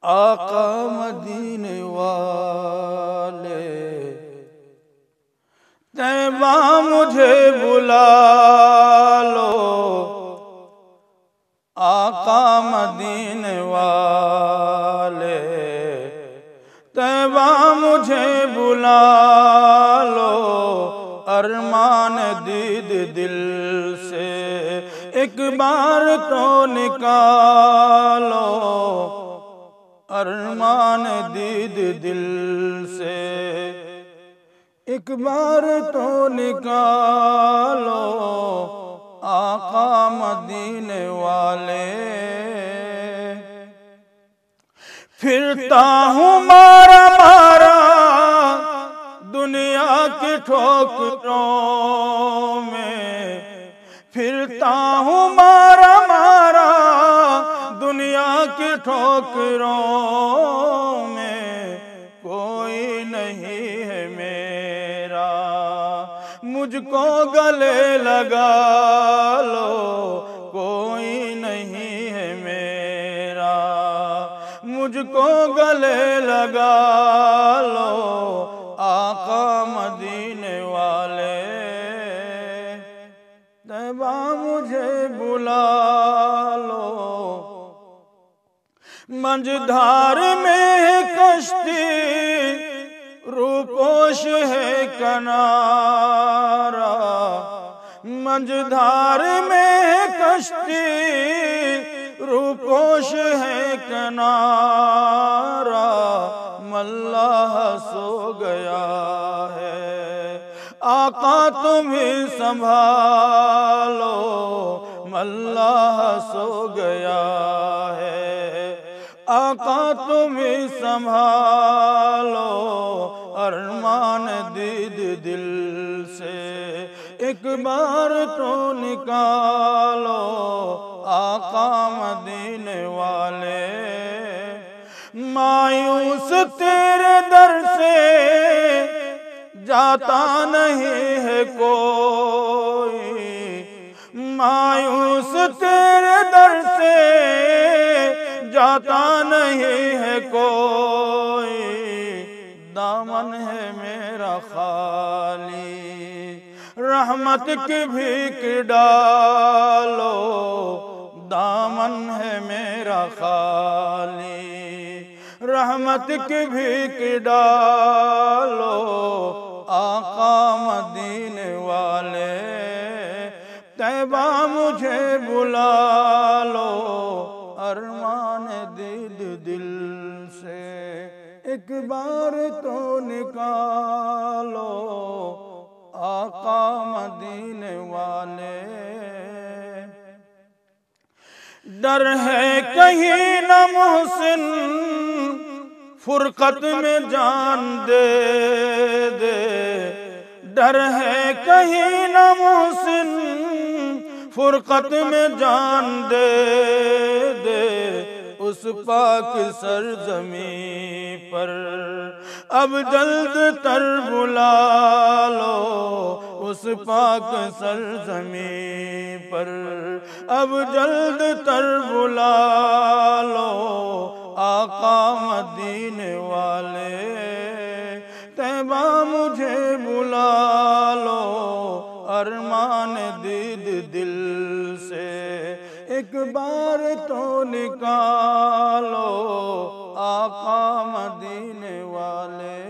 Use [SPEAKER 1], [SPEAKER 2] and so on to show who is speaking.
[SPEAKER 1] آقا مدینے والے طیبہ مجھے بلا لو، آقا مدینے والے طیبہ مجھے بلا لو، ارمان دید دل سے ایک بار تو نکالو، ارمان دید دل سے ایک بار تو نکالو، آقا مدینے والے پھرتا ہوں مارا مارا دنیا کی ٹھوکروں میں، پھرتا ہوں مارا مارا دنیا کی ٹھوکروں میں، کوئی نہیں ہے میرا مجھ کو گلے لگا لو، کوئی نہیں ہے میرا مجھ کو گلے لگا لو، آقا مدینے والے طیبہ مجھے بلا لو، منجدھار میں ہے کشتی روپوش ہے کنارہ، منجدھار میں ہے کشتی روپوش ہے کنارہ، ملاح سو گیا ہے آقا تمہیں سنبھالو، ملاح سو گیا ہے آقا تمہیں سنبھالو، ارمان دید دل سے ایک بار تو نکالو، آقا مدینے والے مایوس تیرے در سے جاتا نہیں ہے کوئی، مایوس تیرے در سے جاتا نہیں ہے کوئی، دامن ہے میرا خالی رحمت کی بھیک ڈالو، دامن ہے میرا خالی رحمت کی بھیک ڈالو، آقا مدینے والے طیبہ مجھے بلا لو، ارمان دید دل سے ایک بار تو نکالو، آقا مدینے والے ڈر ہے کہیں نہ محسن فرقت میں جان دے دے، ڈر ہے کہیں نہ محسن فرقت میں جان دے دے، اس پاک سرزمین پر اب جلد تر بلا لو، اس پاک سرزمین پر اب جلد تر بلا لو، آقا مدینے والے طیبہ مجھے بلا لو، ارمان دید دل سے ایک بار تو نکالو، آقا مدینے والے